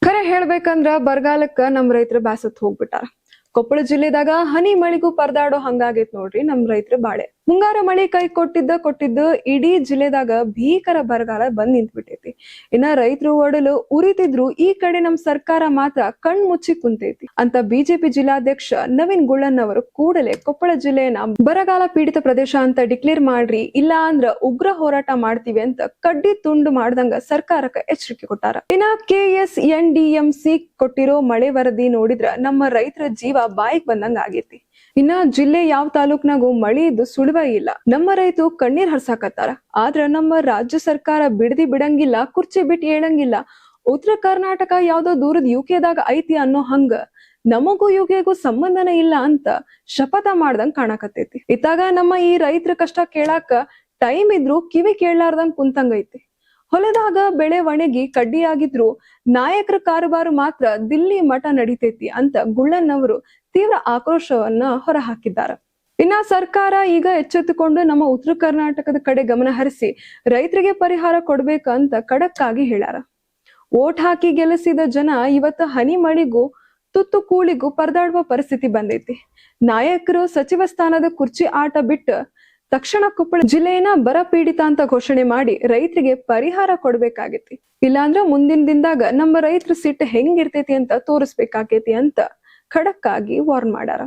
ಖರೆ ಹೇಳ್ಬೇಕಂದ್ರ ಬರಗಾಲಕ್ಕ ನಮ್ ರೈತರು ಬ್ಯಾಸತ್ ಹೋಗ್ಬಿಟ್ಟಾರ. ಕೊಪ್ಪಳ ಜಿಲ್ಲೆದಾಗ ಹನಿ ಮಳಿಗೂ ಪರದಾಡೋ ಹಂಗಾಗೈತ್ ನೋಡ್ರಿ ನಮ್ ರೈತರ ಬಾಳೆ. ಮುಂಗಾರ ಮಳಿ ಕೈ ಕೊಟ್ಟಿದ್ದ ಇಡೀ ಜಿಲ್ಲೆದಾಗ ಭೀಕರ ಬರಗಾಲ ಬಂದ್ ನಿಂತ್ಬಿಟ್ಟೈತಿ. ಇನ್ನ ರೈತರು ಒಡಲು ಉರಿತಿದ್ರು, ಈ ಕಡೆ ನಮ್ ಸರ್ಕಾರ ಮಾತ್ರ ಕಣ್ ಮುಚ್ಚಿ ಕುಂತೈತಿ ಅಂತ ಬಿಜೆಪಿ ಜಿಲ್ಲಾಧ್ಯಕ್ಷ ನವೀನ್ ಗುಳ್ಳನ್ ಅವರು ಕೂಡಲೇ ಕೊಪ್ಪಳ ಜಿಲ್ಲೆಯನ್ನ ಬರಗಾಲ ಪೀಡಿತ ಪ್ರದೇಶ ಅಂತ ಡಿಕ್ಲೇರ್ ಮಾಡ್ರಿ, ಇಲ್ಲ ಅಂದ್ರ ಉಗ್ರ ಹೋರಾಟ ಮಾಡ್ತೀವಿ ಅಂತ ಕಡ್ಡಿ ತುಂಡು ಮಾಡ್ದಂಗ ಸರ್ಕಾರಕ್ಕೆ ಎಚ್ಚರಿಕೆ ಕೊಟ್ಟಾರ. ಇನ್ನ KSNDMC ಕೊಟ್ಟಿರೋ ಮಳೆ ವರದಿ ನೋಡಿದ್ರ ನಮ್ಮ ರೈತರ ಜೀವ ಬಾಯಿಗೆ ಬಂದಂಗ ಆಗೈತಿ. ಇನ್ನ ಜಿಲ್ಲೆ ಯಾವ ತಾಲೂಕ್ನಾಗೂ ಮಳಿ ಇದ್ದು ಸುಳಿವ ಇಲ್ಲ. ನಮ್ಮ ರೈತರು ಕಣ್ಣೀರ್ ಹರ್ಸಾಕತ್ತಾರ. ಆದ್ರ ನಮ್ಮ ರಾಜ್ಯ ಸರ್ಕಾರ ಬಿಡದಿ ಬಿಡಂಗಿಲ್ಲ, ಕುರ್ಚಿ ಬಿಟ್ಟು ಹೇಳಂಗಿಲ್ಲ. ಉತ್ತರ ಕರ್ನಾಟಕ ಯಾವ್ದೋ ದೂರದ ಯುಕೆದಾಗ ಐತಿ ಅನ್ನೋ ಹಂಗ ನಮಗೂ ಯುಕೆಗೂ ಸಂಬಂಧನ ಇಲ್ಲ ಅಂತ ಶಪಥ ಮಾಡ್ದಂಗ್ ಕಾಣಕತ್ತೈತಿ. ಇತ್ತಾಗ ನಮ್ಮ ಈ ರೈತರ ಕಷ್ಟ ಕೇಳಾಕ ಟೈಮ್ ಇದ್ರು ಕಿವಿ ಕೇಳಲಾರ್ದಂಗ್ ಕುಂತಂಗೈತಿ. ಹೊಲದಾಗ ಬೆಳೆ ಒಣಗಿ ಕಡ್ಡಿಯಾಗಿದ್ರು ನಾಯಕರ ಕಾರುಬಾರು ಮಾತ್ರ ದಿಲ್ಲಿ ಮಠ ನಡಿತೈತಿ ಅಂತ ಗುಳ್ಳನ್ ಅವರು ತೀವ್ರ ಆಕ್ರೋಶವನ್ನ ಹೊರಹಾಕಿದ್ದಾರೆ. ಇನ್ನ ಸರ್ಕಾರ ಈಗ ಎಚ್ಚೆತ್ತುಕೊಂಡು ನಮ್ಮ ಉತ್ತರ ಕರ್ನಾಟಕದ ಕಡೆ ಗಮನ ಹರಿಸಿ ರೈತರಿಗೆ ಪರಿಹಾರ ಕೊಡ್ಬೇಕಂತ ಖಡಕ್ ಆಗಿ ಹೇಳ್ಯಾರ. ವೋಟ್ ಹಾಕಿ ಗೆಲ್ಲಿಸಿದ ಜನ ಇವತ್ತು ಹನಿ ಮಳಿಗೂ ತುತ್ತು ಕೂಳಿಗೂ ಪರದಾಡುವ ಪರಿಸ್ಥಿತಿ ಬಂದೈತಿ. ನಾಯಕರು ಸಚಿವ ಸ್ಥಾನದ ಕುರ್ಚಿ ಆಟ ಬಿಟ್ಟು ತಕ್ಷಣ ಕೊಪ್ಪಳ ಜಿಲ್ಲೆಯನ್ನ ಬರ ಪೀಡಿತ ಅಂತ ಘೋಷಣೆ ಮಾಡಿ ರೈತರಿಗೆ ಪರಿಹಾರ ಕೊಡ್ಬೇಕಾಗೈತಿ. ಇಲ್ಲಾಂದ್ರ ಮುಂದಿನ ದಿನದಾಗ ನಮ್ಮ ರೈತರ ಸಿಟ್ಟು ಹೆಂಗಿರ್ತೈತಿ ಅಂತ ತೋರಿಸ್ಬೇಕಾಗೈತಿ ಅಂತ ಖಡಕ್ ಆಗಿ ವಾರ್ನ್ ಮಾಡ್ಯಾರ.